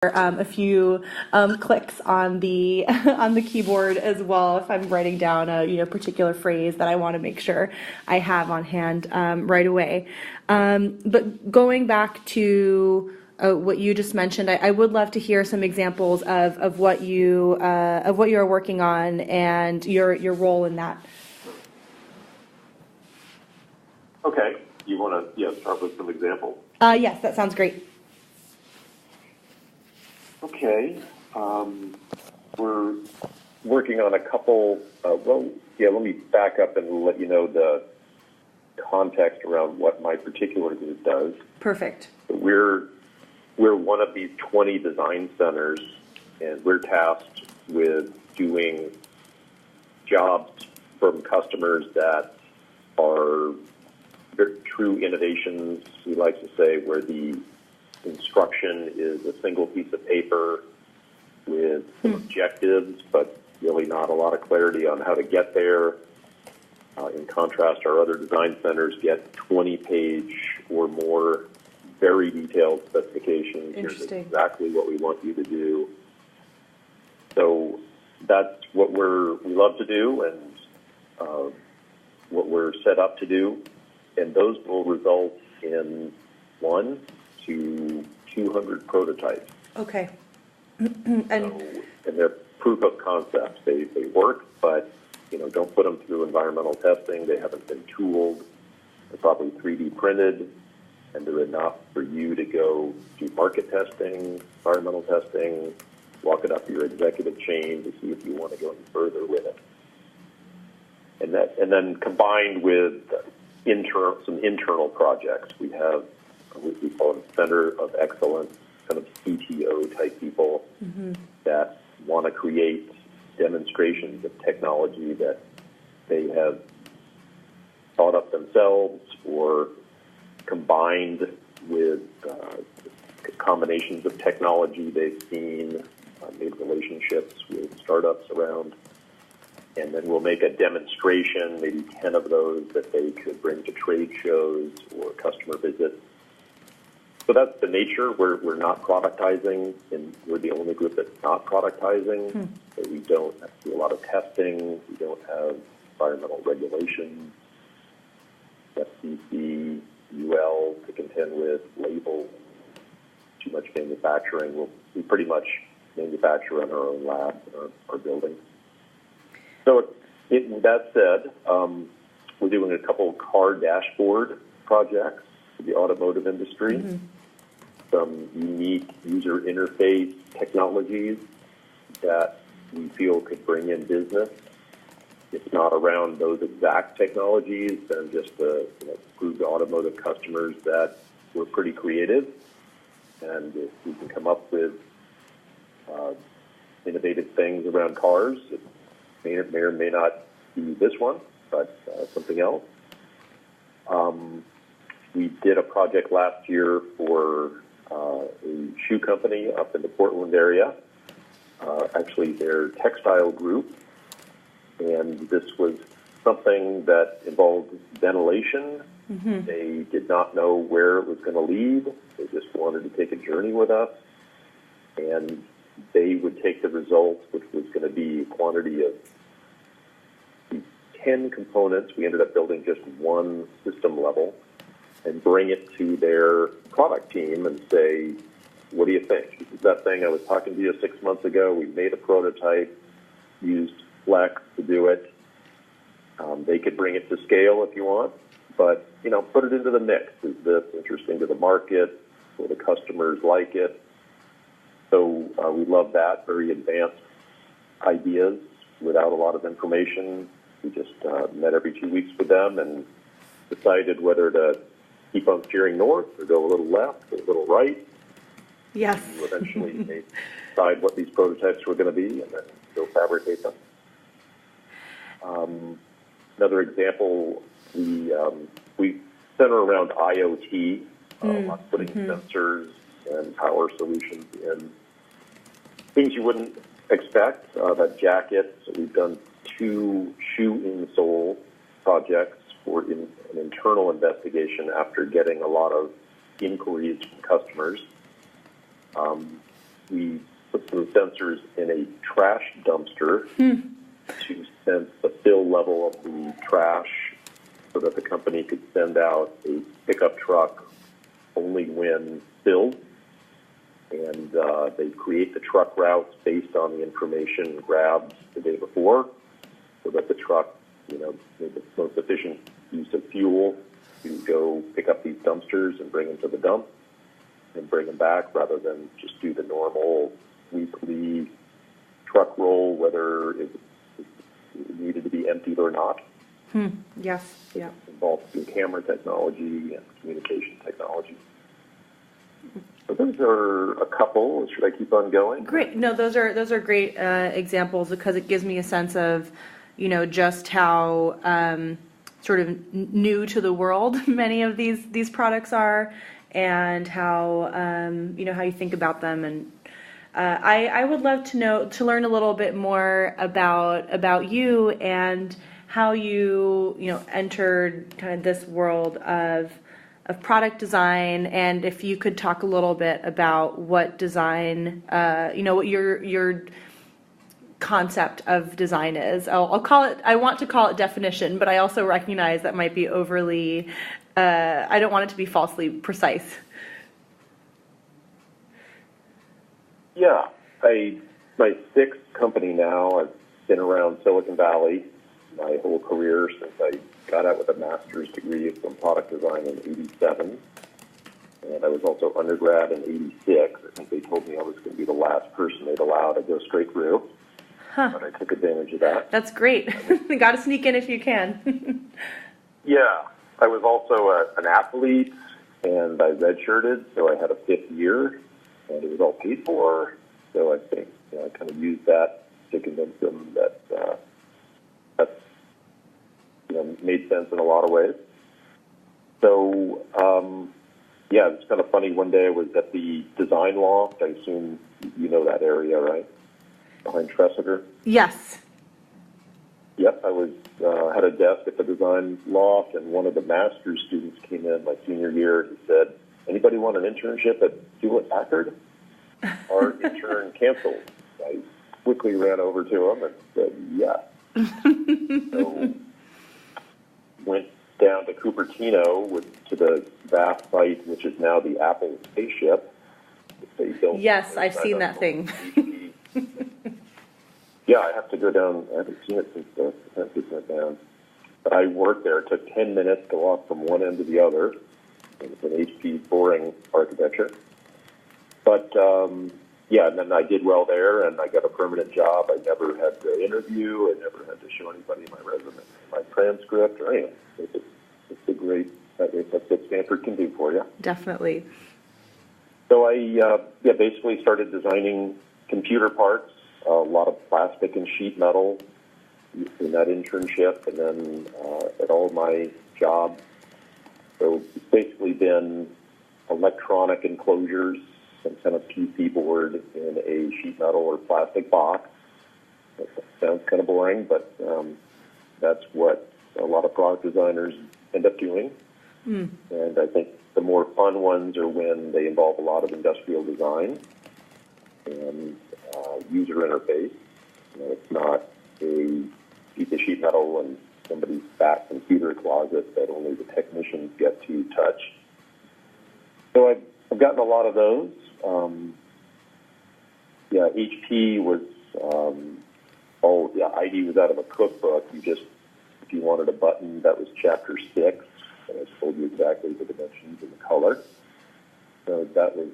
a few clicks on the on the keyboard as well if I'm writing down a particular phrase that I want to make sure I have on hand right away. But going back to what you just mentioned, I would love to hear some examples of what you are working on and your role in that. Okay, you want to start with some examples? Yes, that sounds great. Okay, we're working on a couple. Let me back up and let you know the context around what my particular group does. Perfect. We're one of these 20 design centers, and we're tasked with doing jobs from customers that are true innovations. We like to say where the instruction is a single piece of paper with some objectives, but really not a lot of clarity on how to get there. In contrast, our other design centers get 20-page or more very detailed specifications. Here's exactly what we want you to do. So that's what we love to do and what we're set up to do. And those will result in 1 to 200 prototypes. Okay. And they're proof of concepts. They work, but don't put them through environmental testing. They haven't been tooled. They're probably 3D printed, and they're enough for you to go do market testing, environmental testing, walk it up your executive chain to see if you want to go any further with it. And then combined with some internal projects, we have what we call a Center of Excellence, kind of CTO type people that want to create demonstrations of technology that they have thought up themselves or combined with combinations of technology they've seen, made relationships with startups around. And then we'll make a demonstration, maybe 10 of those that they could bring to trade shows or customer visits. So that's the nature. We're not productizing, and we're the only group that's not productizing. So we don't have to do a lot of testing. We don't have environmental regulations, FCC, UL to contend with, labels, too much manufacturing. We pretty much manufacture in our own labs and our buildings. So that said, we're doing a couple car dashboard projects for the automotive industry. Some unique user interface technologies that we feel could bring in business. It's not around those exact technologies, and just to prove to automotive customers that we're pretty creative, and if we can come up with innovative things around cars, it may or may not be this one, but something else. We did a project last year for a shoe company up in the Portland area, actually their textile group, and this was something that involved ventilation. They did not know where it was going to lead. They just wanted to take a journey with us, and they would take the results, which was going to be a quantity of 10 components. We ended up building just one system level, and bring it to their product team and say, what do you think? This is that thing I was talking to you 6 months ago. We made a prototype, used Flex to do it. They could bring it to scale if you want, but, put it into the mix. Is this interesting to the market? Will the customers like it? So we love that, very advanced ideas without a lot of information. We just met every 2 weeks with them and decided whether to keep on steering north or go a little left or a little right. Yes. And eventually decide what these prototypes were going to be and then go fabricate them. Another example, we center around IoT, putting sensors and power solutions in things you wouldn't expect. That jacket, so we've done 2 shoe insole projects for an internal investigation after getting a lot of inquiries from customers. we put some sensors in a trash dumpster to sense the fill level of the trash so that the company could send out a pickup truck only when filled. And they create the truck routes based on the information grabbed the day before so that the truck, made the most efficient use of fuel to go pick up these dumpsters and bring them to the dump and bring them back rather than just do the normal weekly truck roll, whether it needed to be emptied or not. Yes, yeah. It involves some camera technology and communication technology. So those are a couple. Should I keep on going? Great. No, those are great examples because it gives me a sense of, just how sort of new to the world many of these products are, and how how you think about them. And I would love to learn a little bit more about you and how you entered kind of this world of product design, and if you could talk a little bit about what design, what your concept of design is. I'll call it, I want to call it definition, but I also recognize that might be overly, I don't want it to be falsely precise. Yeah, my sixth company now. I've been around Silicon Valley my whole career since I got out with a master's degree from product design in '87. And I was also undergrad in '86. I think they told me I was going to be the last person they'd allow to go straight through. But I took advantage of that. That's great. You got to sneak in if you can. Yeah. I was also an athlete, and I redshirted, so I had a fifth year, and it was all paid for. So I think I kind of used that to convince them that that's made sense in a lot of ways. So, it's kind of funny. One day I was at the Design Loft. I assume you know that area, right? Behind Tressider. Yes. Yep, I was had a desk at the Design Loft, and one of the master's students came in my senior year. He said, "Anybody want an internship at Hewlett-Packard?" Our intern canceled. I quickly ran over to him and said, "Yes." So went down to Cupertino to the vast site, which is now the Apple spaceship. They built. Yes, I've seen that thing. Yeah, I have to go down. I haven't seen it since the census went down. But I worked there. It took 10 minutes to walk from one end to the other. It was an HP boring architecture. But, and then I did well there, and I got a permanent job. I never had to interview. I never had to show anybody my resume, my transcript, or anything. It's a great, that's what Stanford can do for you. Definitely. So I basically started designing computer parts, a lot of plastic and sheet metal in that internship, and then at all my jobs. So it's basically been electronic enclosures, some kind of PC board in a sheet metal or plastic box. That sounds kind of boring, but that's what a lot of product designers end up doing. And I think the more fun ones are when they involve a lot of industrial design and user interface. It's not a piece of sheet metal in somebody's back computer closet that only the technicians get to touch. So I've gotten a lot of those. HP was, ID was out of a cookbook. If you wanted a button, that was chapter 6. And I told you exactly the dimensions and the color. So that was,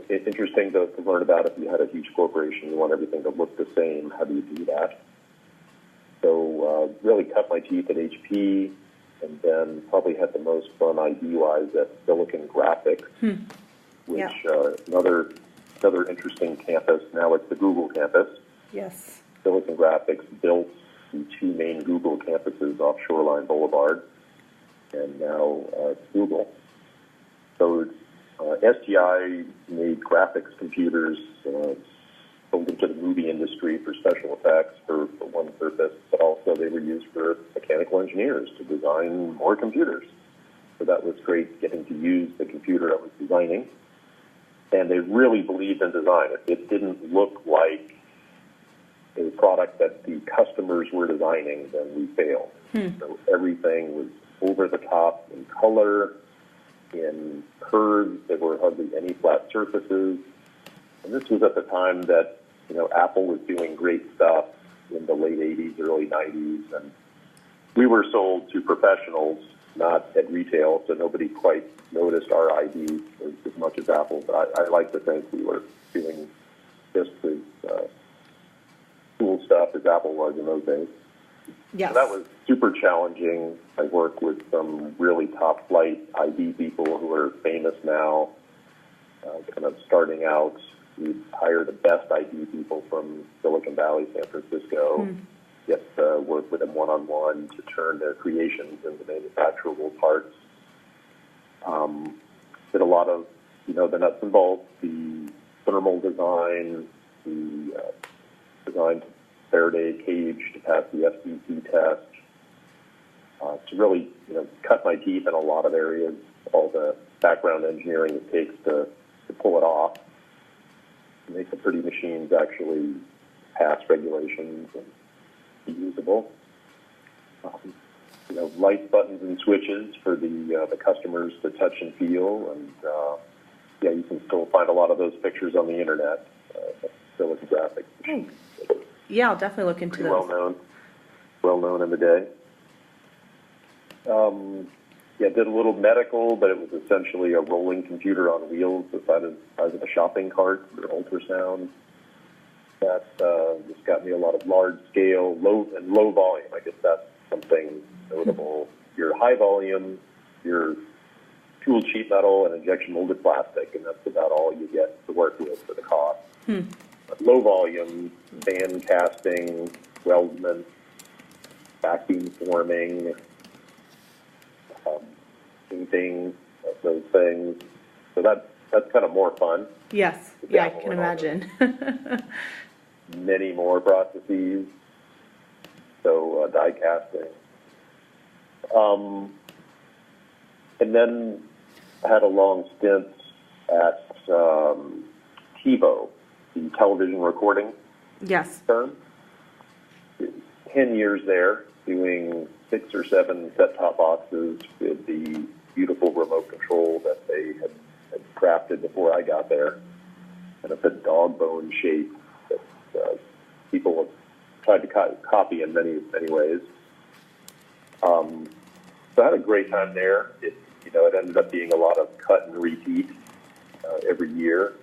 interesting to learn about. If you had a huge corporation, you want everything to look the same. How do you do that? So really cut my teeth at HP, and then probably had the most fun ID-wise at Silicon Graphics, which another interesting campus. Now it's the Google campus. Yes. Silicon Graphics built the two main Google campuses off Shoreline Boulevard, and now it's Google. So SGI made graphics computers, sold them to the movie industry for special effects for one purpose, but also they were used for mechanical engineers to design more computers. So that was great, getting to use the computer I was designing. and they really believed in design. It didn't look like a product that the customers were designing, then we failed. So everything was over the top in color, in curves. There were hardly any flat surfaces. And this was at the time that, Apple was doing great stuff in the late 80s, early 90s. And we were sold to professionals, not at retail, so nobody quite noticed our IDs as much as Apple. But I like to think we were doing just as cool stuff as Apple was in those days. Yes. So that was super challenging. I worked with some really top flight ID people who are famous now, kind of starting out. We hired the best ID people from Silicon Valley, San Francisco, get to work with them one-on-one to turn their creations into manufacturable parts. Did a lot of, the nuts and bolts, the thermal design, the design Faraday cage to pass the FCC test, to really, cut my teeth in a lot of areas, all the background engineering it takes to pull it off, to make the pretty machines actually pass regulations and be usable. Lights, buttons, and switches for the customers to touch and feel, and you can still find a lot of those pictures on the internet. Photographic. Yeah, I'll definitely look into those. Well known in the day. Did a little medical, but it was essentially a rolling computer on wheels the size of a shopping cart for ultrasound. That just got me a lot of large scale, low volume. I guess that's something notable. Your high volume, your tool sheet metal and injection molded plastic, and that's about all you get to work with for the cost. But low volume, band casting, weldment, vacuum forming, painting, those things. So that's kind of more fun. Yes, yeah, I can imagine. Many more processes. So die casting. And then I had a long stint at TiVo, the television recording firm. 10 years there, doing 6 or 7 set-top boxes with the beautiful remote control that they had crafted before I got there. And it's a dog bone shape that people have tried to copy in many, many ways. So I had a great time there. It ended up being a lot of cut and repeat every year.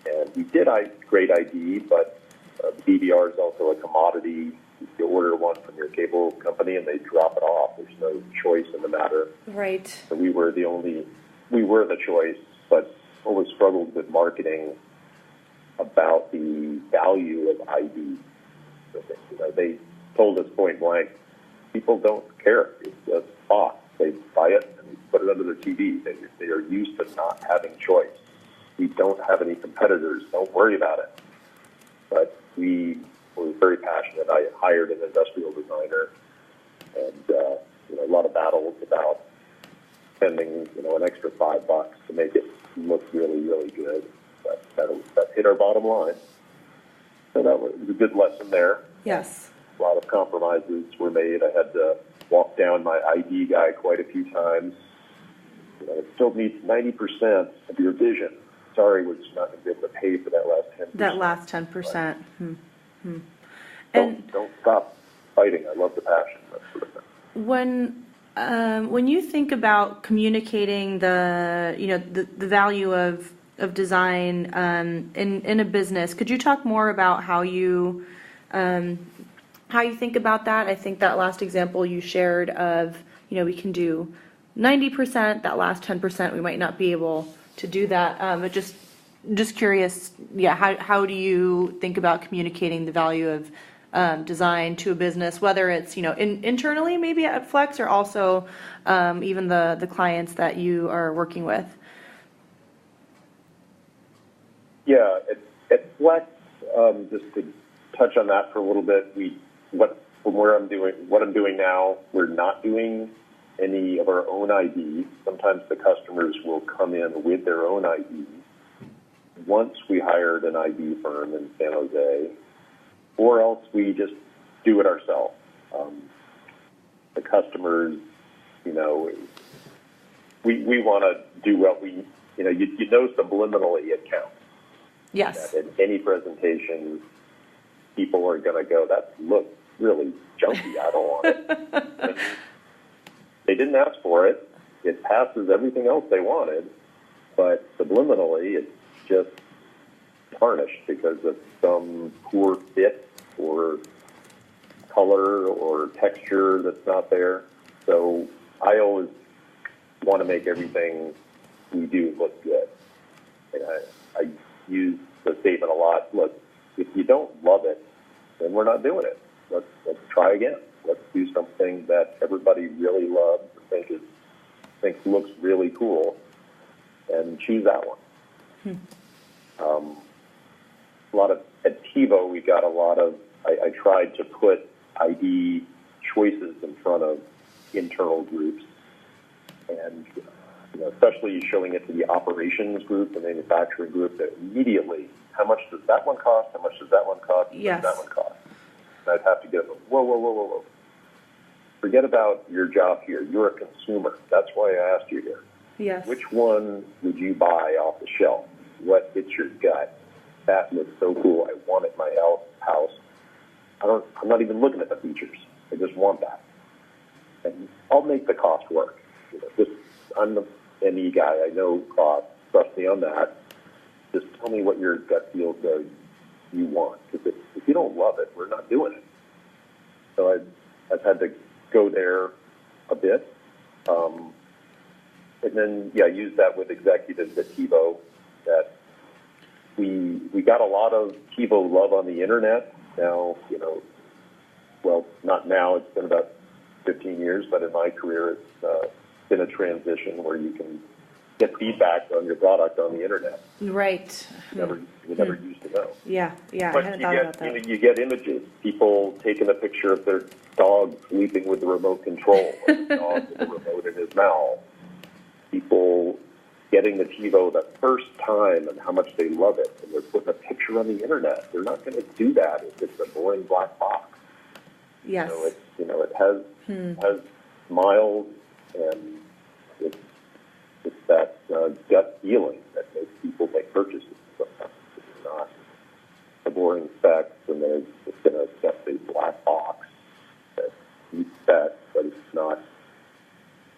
And we did great ID, but the DVR is also a commodity. You order one from your cable company and they drop it off. There's no choice in the matter. Right. So we were the choice, but always struggled with marketing about the value of ID. So they told us point blank, people don't care. It's a box. They buy it and put it under their TV. They are used to not having choice. We don't have any competitors. Don't worry about it. But we were very passionate. I hired an industrial designer, and a lot of battles about spending an extra $5 to make it look really, really good. But that hit our bottom line. So that was a good lesson there. Yes. A lot of compromises were made. I had to walk down my ID guy quite a few times. It still meets 90% of your vision. Sorry, we're just not going to be able to pay for that last 10%. That last 10%. Don't stop fighting. I love the passion. That sort of thing. When you think about communicating the value of design in a business, could you talk more about how you think about that? I think that last example you shared of we can do 90%, that last 10% we might not be able to do that. But just curious, how do you think about communicating the value of design to a business, whether it's internally maybe at Flex or also even the clients that you are working with? Yeah, at Flex, just to touch on that for a little bit, what I'm doing now, we're not doing any of our own IDs. Sometimes the customers will come in with their own IDs, once we hired an IB firm in San Jose, or else we just do it ourselves. The customers, you know, we want to do what we, you know subliminally it counts. Yes. That in any presentation, people are going to go, that looks really junky, I don't want it. And they didn't ask for it. It passes everything else they wanted, but subliminally it's just tarnished because of some poor fit or color or texture that's not there. So I always want to make everything we do look good. And I use the statement a lot. Look, if you don't love it, then we're not doing it. Let's try again. Let's do something that everybody really loves and thinks looks really cool, and choose that one. A lot of at TiVo, we got a lot of. I tried to put ID choices in front of internal groups, and especially showing it to the operations group, the manufacturing group, that immediately, how much does that one cost? How much does that one cost? Yes. How much does that one cost? And I'd have to get them, whoa. Forget about your job here. You're a consumer. That's why I asked you here. Yes. Which one would you buy off the shelf? What hits your gut? That looks so cool. I want it in my house. I'm not even looking at the features. I just want that. And I'll make the cost work. I'm the ME guy. I know cost. Trust me on that. Just tell me what your gut feel says you want. Because if you don't love it, we're not doing it. So I've had to go there a bit. And then, use that with executives at TiVo, that we got a lot of TiVo love on the internet. Now, well, not now. It's been about 15 years, but in my career, it's been a transition where you can get feedback on your product on the internet. Right. You never used to know. Yeah. But I hadn't thought about that. You get images, people taking a picture of their dog sleeping with the remote control, or the dog with the remote in his mouth. People getting the TiVo the first time and how much they love it, and they're putting a picture on the internet. They're not going to do that if it's a boring black box. Yes. It has smiles, and it's that gut feeling that makes people make purchases. Sometimes it's not a boring specs, and then it's going to accept a black box that you set, but it's not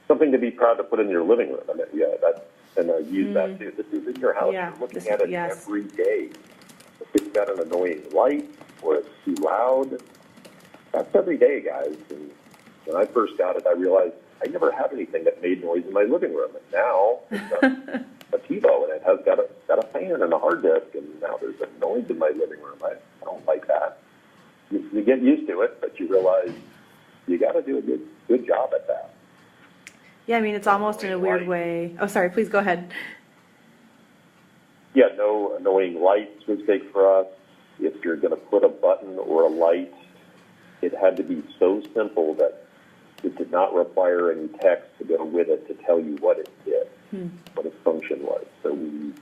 something to be proud to put in your living room. I mean, and I use that too. This is in your house. Yeah, You're looking at it every day. If it's got an annoying light or it's too loud, that's every day, guys. And when I first got it, I realized I never had anything that made noise in my living room. And now it's a TiVo, and it has got a fan and a hard disk, and now there's a noise in my living room. I don't like that. You get used to it, but you realize you got to do a good job at that. Yeah, I mean, it's almost in a weird way. Oh, sorry, please go ahead. Yeah, no annoying lights was big for us. If you're going to put a button or a light, it had to be so simple that it did not require any text to go with it to tell you what it did, what its function was. So we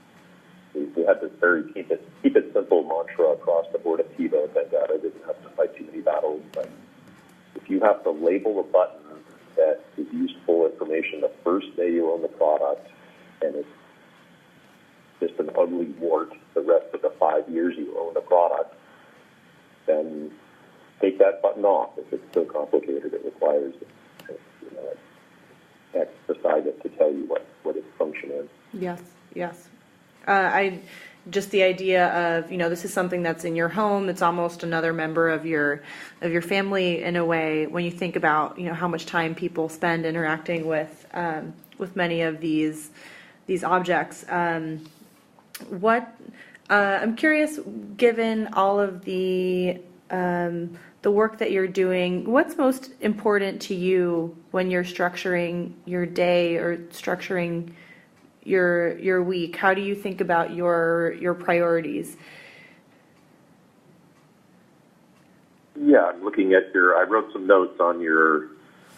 had this very keep it simple mantra across the board at TiVo. Thank God I didn't have to fight too many battles. But if you have to label a button that is useful information the first day you own the product, and it's just an ugly wart the rest of the 5 years you own the product, then take that button off. If it's so complicated, it requires text beside it to tell you what its function is. Yes. Just the idea of, this is something that's in your home. It's almost another member of your family in a way. When you think about, how much time people spend interacting with many of these objects. I'm curious, given all of the work that you're doing, what's most important to you when you're structuring your day or structuring your week? How do you think about your priorities? Yeah, I'm looking at I wrote some notes on your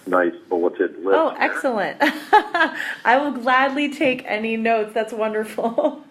nice bulleted list. Oh, excellent. I will gladly take any notes. That's wonderful.